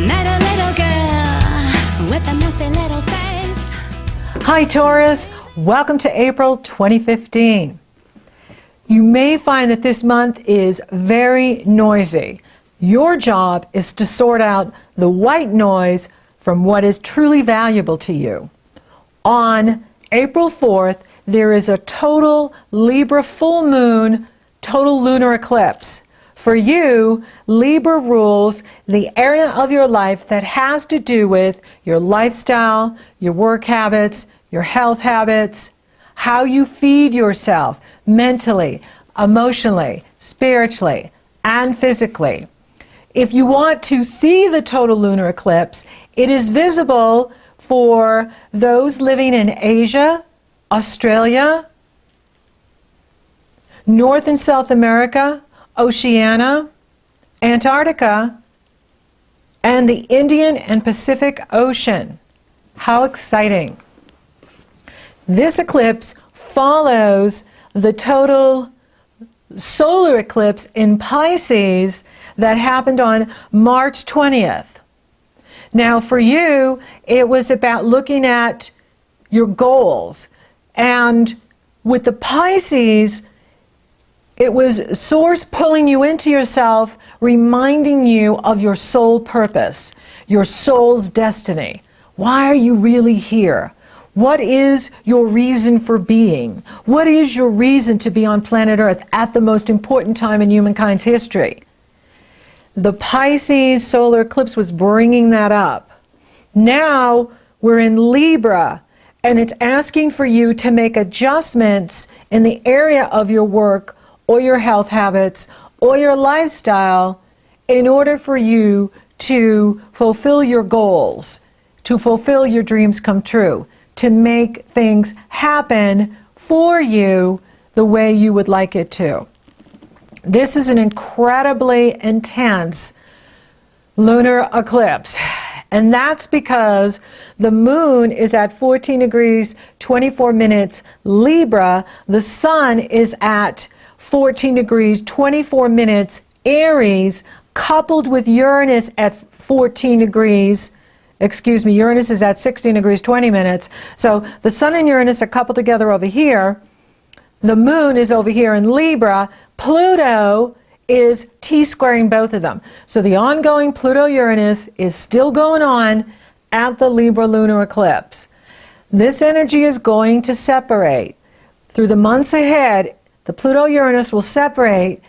met a little girl with a messy little face. Hi Taurus, welcome to April 2015. You may find that this month is very noisy. Your job is to sort out the white noise from what is truly valuable to you. On April 4th, there is a total Libra full moon, total lunar eclipse. For you, Libra rules the area of your life that has to do with your lifestyle, your work habits, your health habits, how you feed yourself mentally, emotionally, spiritually, and physically. If you want to see the total lunar eclipse, it is visible for those living in Asia, Australia, North and South America, Oceania, Antarctica, and the Indian and Pacific Ocean. How exciting! This eclipse follows the total solar eclipse in Pisces that happened on March 20th. Now for you, it was about looking at your goals. And with the Pisces, it was Source pulling you into yourself, reminding you of your soul purpose, your soul's destiny. Why are you really here? What is your reason for being? What is your reason to be on planet Earth at the most important time in humankind's history? The Pisces solar eclipse was bringing that up. Now we're in Libra, and it's asking for you to make adjustments in the area of your work or your health habits or your lifestyle in order for you to fulfill your goals, to fulfill your dreams come true, to make things happen for you the way you would like it to. This is an incredibly intense lunar eclipse, and that's because the moon is at 14 degrees 24 minutes Libra, the sun is at 14 degrees 24 minutes Aries, coupled with Uranus at 14 degrees, Uranus is at 16 degrees 20 minutes. So the sun and Uranus are coupled together over here. The moon is over here in Libra. Pluto is T-squaring both of them. So the ongoing Pluto-Uranus is still going on at the Libra lunar eclipse. This energy is going to separate. Through the months ahead, the Pluto-Uranus will separate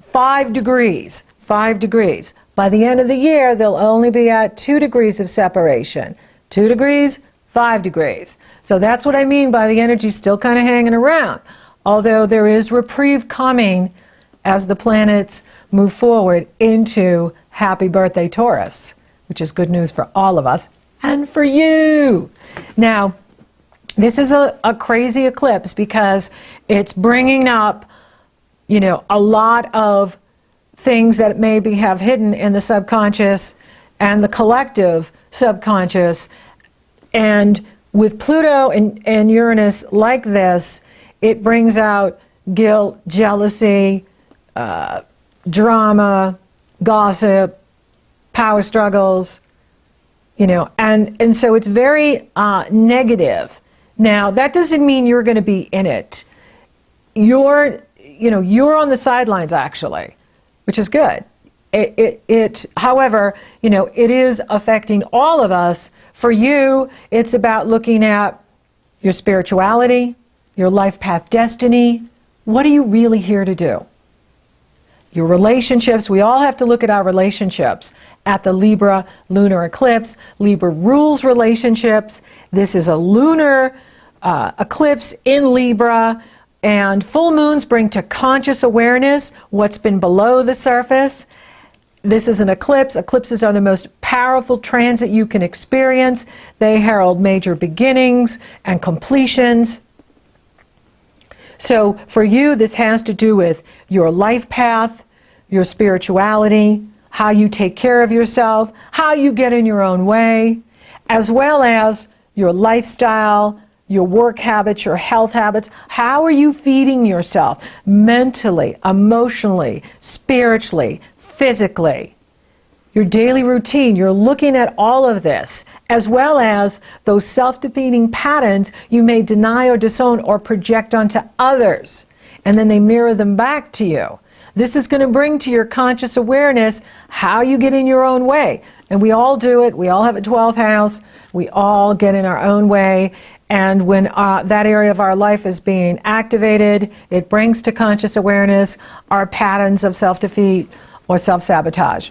5 degrees. 5 degrees. By the end of the year, they'll only be at 2 degrees of separation. 2 degrees, 5 degrees. So that's what I mean by the energy still kind of hanging around. Although there is reprieve coming as the planets move forward into Happy Birthday Taurus, which is good news for all of us and for you. Now, this is a crazy eclipse because it's bringing up, a lot of things that maybe have hidden in the subconscious and the collective subconscious. And with Pluto and Uranus like this, it brings out guilt, jealousy, drama, gossip, power struggles, and so it's very negative. Now, that doesn't mean you're going to be in it. You're on the sidelines actually, which is good. However, it is affecting all of us. For you, it's about looking at your spirituality, your life path destiny. What are you really here to do? Your relationships, we all have to look at our relationships at the Libra lunar eclipse. Libra rules relationships. This is a lunar eclipse in Libra, and full moons bring to conscious awareness what's been below the surface. This is an eclipse. Eclipses are the most powerful transit you can experience. They herald major beginnings and completions. So for you, this has to do with your life path, your spirituality, how you take care of yourself, how you get in your own way, as well as your lifestyle, your work habits, your health habits. How are you feeding yourself mentally, emotionally, spiritually, physically? your daily routine. You're looking at all of this, as well as those self-defeating patterns you may deny or disown or project onto others, and then they mirror them back to you. This is going to bring to your conscious awareness how you get in your own way. And we all do it. We all have a 12th house. We all get in our own way. And when that area of our life is being activated, it brings to conscious awareness our patterns of self-defeat or self-sabotage.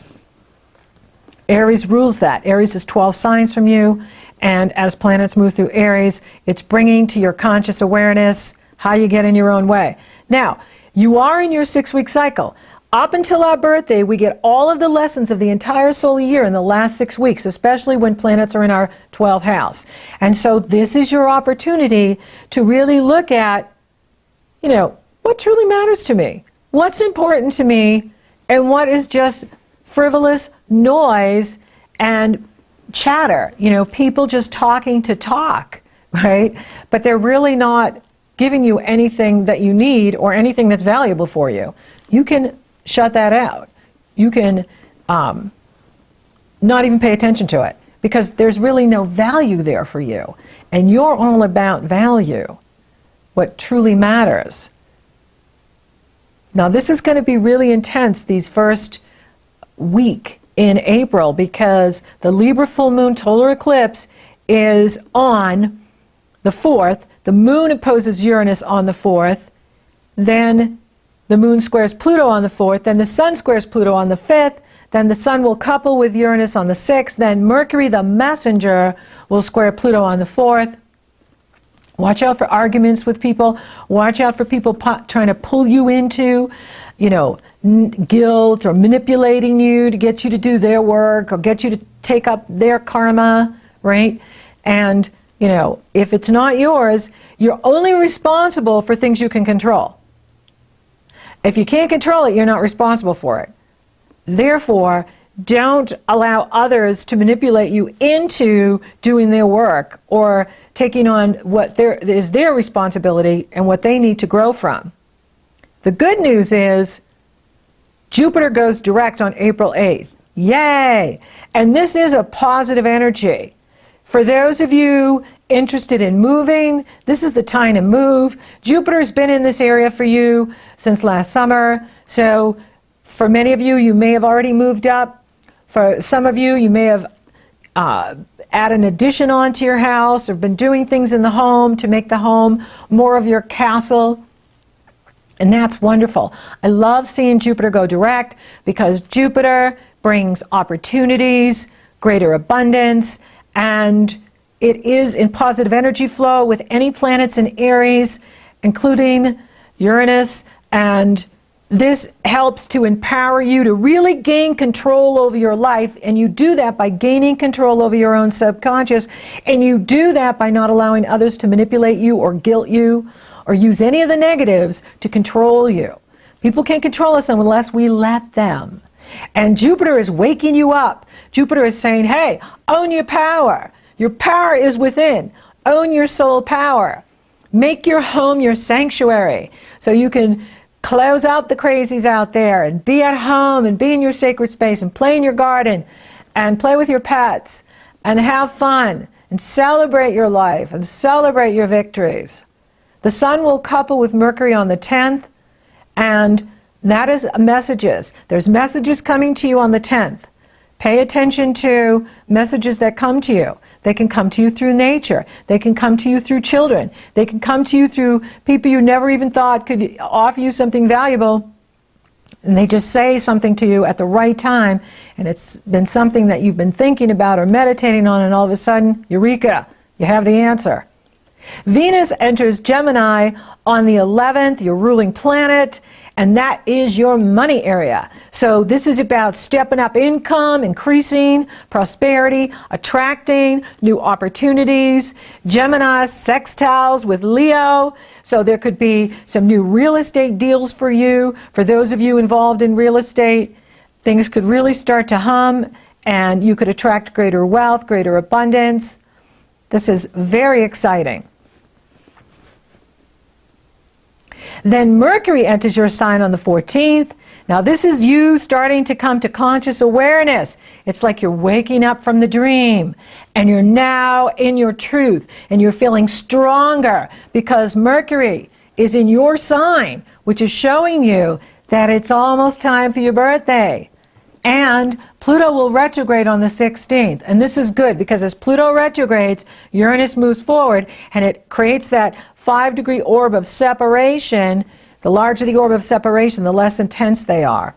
Aries rules that. Aries is 12 signs from you, and as planets move through Aries, it's bringing to your conscious awareness how you get in your own way. Now, you are in your 6-week cycle. Up until our birthday, we get all of the lessons of the entire solar year in the last 6 weeks, especially when planets are in our 12th house. And so this is your opportunity to really look at, what truly matters to me? What's important to me? And what is just frivolous noise and chatter? People just talking to talk, right? But they're really not giving you anything that you need or anything that's valuable for you. You can shut that out. You can not even pay attention to it because there's really no value there for you. And you're all about value, what truly matters. Now, this is going to be really intense these first week in April because the Libra full moon total eclipse is on the 4th. The moon opposes Uranus on the 4th. Then the moon squares Pluto on the 4th. Then the sun squares Pluto on the 5th. Then the sun will couple with Uranus on the 6th. Then Mercury, the messenger, will square Pluto on the 4th. Watch out for arguments with people. Watch out for people trying to pull you into, guilt or manipulating you to get you to do their work or get you to take up their karma, right? And, if it's not yours, you're only responsible for things you can control. If you can't control it, you're not responsible for it. Therefore, don't allow others to manipulate you into doing their work or taking on what is their responsibility and what they need to grow from. The good news is Jupiter goes direct on April 8th. Yay! And this is a positive energy. For those of you interested in moving, this is the time to move. Jupiter's been in this area for you since last summer. So for many of you, you may have already moved up. For some of you, you may have added an addition onto your house or been doing things in the home to make the home more of your castle. And that's wonderful. I love seeing Jupiter go direct because Jupiter brings opportunities, greater abundance, and it is in positive energy flow with any planets in Aries, including Uranus, and this helps to empower you to really gain control over your life, and you do that by gaining control over your own subconscious, and you do that by not allowing others to manipulate you or guilt you or use any of the negatives to control you. People can't control us unless we let them. And Jupiter is waking you up. Jupiter is saying, hey, own your power. Your power is within. Own your soul power. Make your home your sanctuary so you can close out the crazies out there and be at home and be in your sacred space and play in your garden and play with your pets and have fun and celebrate your life and celebrate your victories. The sun will couple with Mercury on the 10th, and that is messages. There's messages coming to you on the 10th. Pay attention to messages that come to you. They can come to you through nature. They can come to you through children. They can come to you through people you never even thought could offer you something valuable. And they just say something to you at the right time, and it's been something that you've been thinking about or meditating on, and all of a sudden, eureka, you have the answer. Venus enters Gemini on the 11th, your ruling planet, and that is your money area. So this is about stepping up income, increasing prosperity, attracting new opportunities. Gemini sextiles with Leo, so there could be some new real estate deals for you. For those of you involved in real estate, things could really start to hum, and you could attract greater wealth, greater abundance. This is very exciting. Then Mercury enters your sign on the 14th. Now this is you starting to come to conscious awareness. It's like you're waking up from the dream and you're now in your truth and you're feeling stronger because Mercury is in your sign, which is showing you that it's almost time for your birthday. And Pluto will retrograde on the 16th. And this is good because as Pluto retrogrades, Uranus moves forward and it creates that 5-degree orb of separation. The larger the orb of separation, the less intense they are.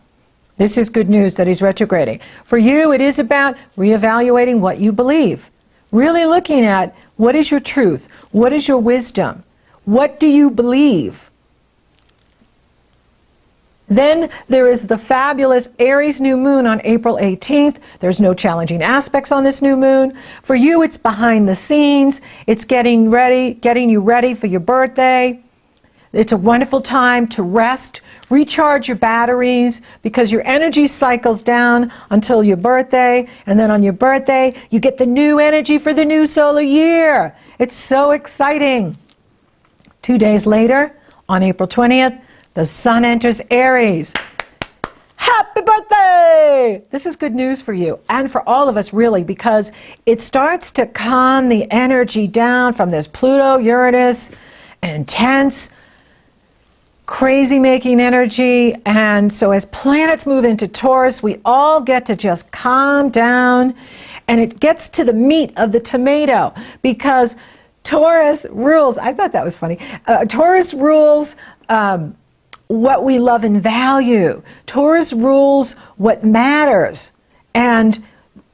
This is good news that he's retrograding. For you, it is about reevaluating what you believe. Really looking at what is your truth? What is your wisdom? What do you believe? Then there is the fabulous Aries new moon on April 18th. There's no challenging aspects on this new moon. For you, it's behind the scenes. It's getting you ready for your birthday. It's a wonderful time to rest, recharge your batteries, because your energy cycles down until your birthday, and then on your birthday, you get the new energy for the new solar year. It's so exciting. 2 days later, on April 20th, the sun enters Aries. Happy birthday! This is good news for you and for all of us, really, because it starts to calm the energy down from this Pluto, Uranus, intense, crazy-making energy. And so as planets move into Taurus, we all get to just calm down, and it gets to the meat of the tomato, because Taurus rules, I thought that was funny, Taurus rules what we love and value. Taurus rules what matters. And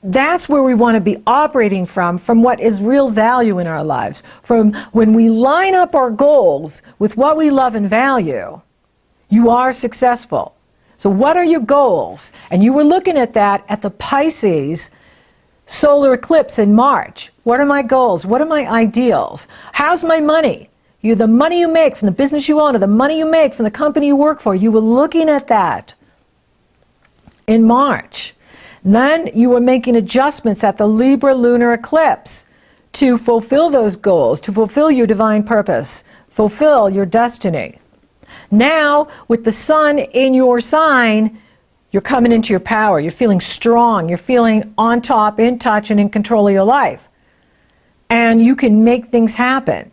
that's where we want to be operating from what is real value in our lives. From when we line up our goals with what we love and value, you are successful. So what are your goals? And you were looking at that at the Pisces solar eclipse in March. What are my goals? What are my ideals? How's my money? The money you make from the business you own, or the money you make from the company you work for, you were looking at that in March. Then you were making adjustments at the Libra lunar eclipse to fulfill those goals, to fulfill your divine purpose, fulfill your destiny. Now, with the sun in your sign, you're coming into your power. You're feeling strong. You're feeling on top, in touch, and in control of your life. And you can make things happen.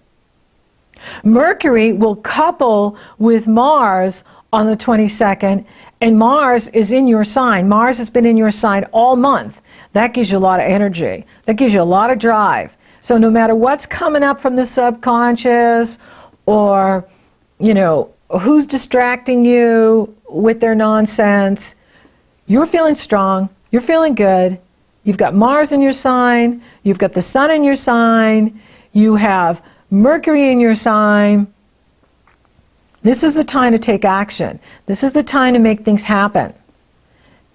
Mercury will couple with Mars on the 22nd, and Mars is in your sign. Mars has been in your sign all month. That gives you a lot of energy. That gives you a lot of drive. So no matter what's coming up from the subconscious, or, who's distracting you with their nonsense, you're feeling strong. You're feeling good. You've got Mars in your sign. You've got the sun in your sign. You have Mercury in your sign. This is the time to take action. This is the time to make things happen.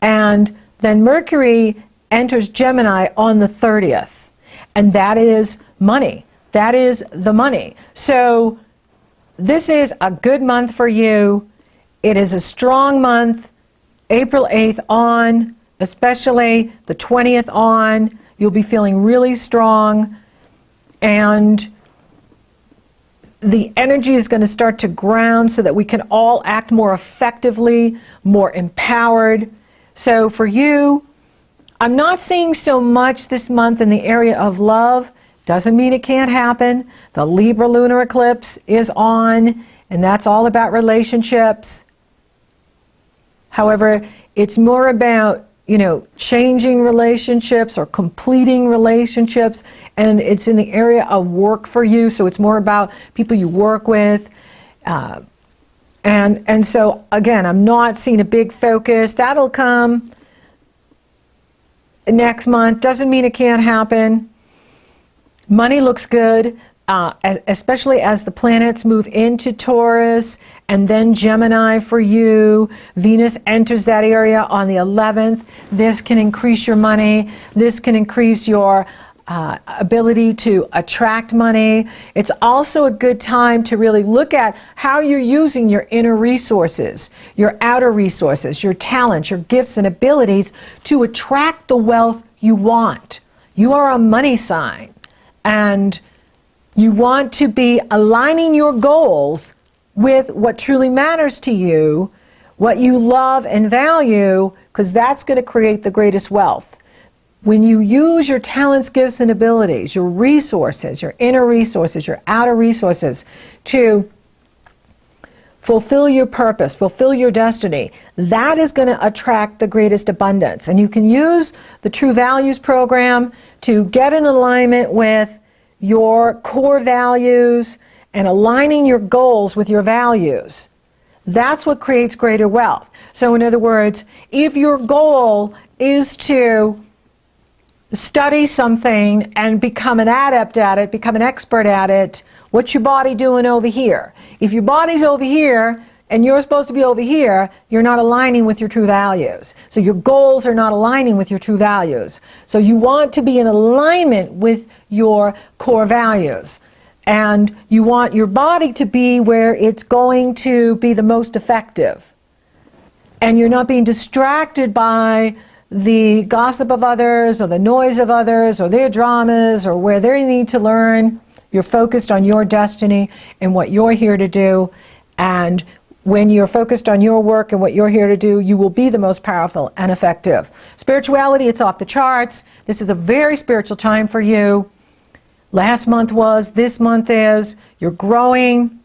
And then Mercury enters Gemini on the 30th. And that is money. That is the money. So this is a good month for you. It is a strong month. April 8th on, especially the 20th on. You'll be feeling really strong. And the energy is going to start to ground so that we can all act more effectively, more empowered. So for you, I'm not seeing so much this month in the area of love. Doesn't mean it can't happen. The Libra lunar eclipse is on, and that's all about relationships. However, it's more about changing relationships or completing relationships, and it's in the area of work for you, so it's more about people you work with. And so, again, I'm not seeing a big focus. That'll come next month. Doesn't mean it can't happen. Money looks good, especially as the planets move into Taurus and then Gemini for you. Venus enters that area on the 11th. This can increase your money. This can increase your ability to attract money. It's also a good time to really look at how you're using your inner resources, your outer resources, your talents, your gifts and abilities to attract the wealth you want. You are a money sign, and you want to be aligning your goals with what truly matters to you, what you love and value, because that's going to create the greatest wealth. When you use your talents, gifts, and abilities, your resources, your inner resources, your outer resources, to fulfill your purpose, fulfill your destiny, that is going to attract the greatest abundance. And you can use the True Values program to get in alignment with your core values and aligning your goals with your values. That's what creates greater wealth. So in other words, if your goal is to study something and become an adept at it, become an expert at it, what's your body doing over here? If your body's over here and you're supposed to be over here, you're not aligning with your true values. So your goals are not aligning with your true values. So you want to be in alignment with your core values. And you want your body to be where it's going to be the most effective. And you're not being distracted by the gossip of others or the noise of others or their dramas or where they need to learn. You're focused on your destiny and what you're here to do. And when you're focused on your work and what you're here to do, you will be the most powerful and effective. Spirituality, it's off the charts. This is a very spiritual time for you. Last month was, this month is. You're growing.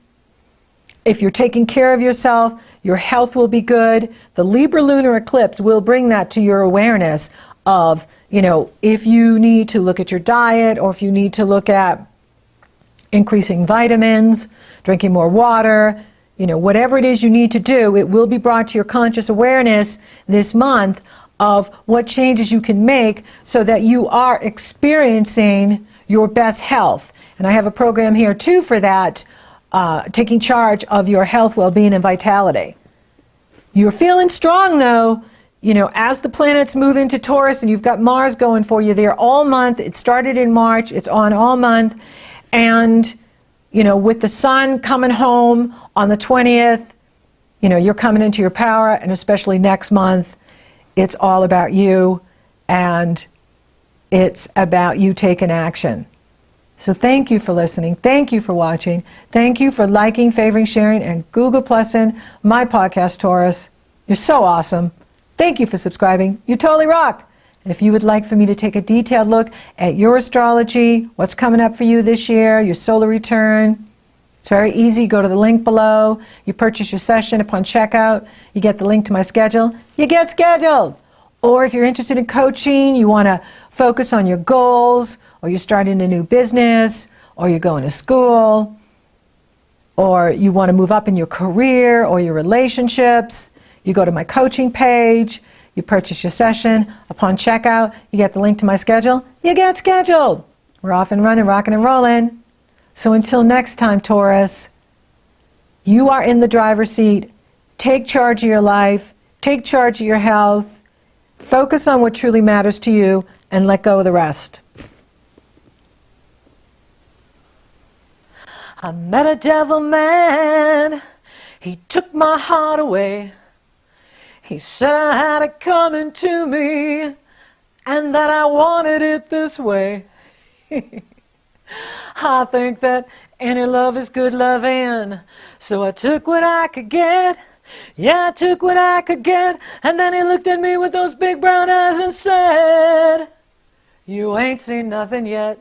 If you're taking care of yourself, your health will be good. The Libra lunar eclipse will bring that to your awareness of, if you need to look at your diet or if you need to look at increasing vitamins, drinking more water, whatever it is you need to do, it will be brought to your conscious awareness this month of what changes you can make so that you are experiencing your best health. And I have a program here too for that, taking charge of your health, well-being, and vitality. You're feeling strong though, as the planets move into Taurus and you've got Mars going for you there all month. It started in March, it's on all month. And, with the sun coming home on the 20th, you're coming into your power, and especially next month, it's all about you, and it's about you taking action. So thank you for listening. Thank you for watching. Thank you for liking, favoring, sharing, and Google Plusing my podcast, Taurus. You're so awesome. Thank you for subscribing. You totally rock. And if you would like for me to take a detailed look at your astrology, what's coming up for you this year, your solar return, it's very easy. Go to the link below. You purchase your session. Upon checkout, you get the link to my schedule. You get scheduled. Or if you're interested in coaching, you want to focus on your goals, or you're starting a new business, or you're going to school, or you want to move up in your career or your relationships, you go to my coaching page. You purchase your session. Upon checkout, you get the link to my schedule. You get scheduled. We're off and running, rocking and rolling. So until next time, Taurus, you are in the driver's seat. Take charge of your life. Take charge of your health. Focus on what truly matters to you and let go of the rest. I met a devil man. He took my heart away. He said I had it coming to me and that I wanted it this way. I think that any love is good loving, so I took what I could get. Yeah, I took what I could get, and then he looked at me with those big brown eyes and said, you ain't seen nothing yet.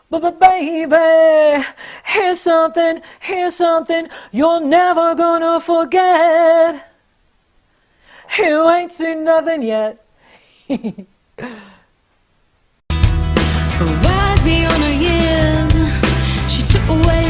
But baby, here's something you're never gonna forget. You ain't seen nothing yet. Wise beyond her years, she took away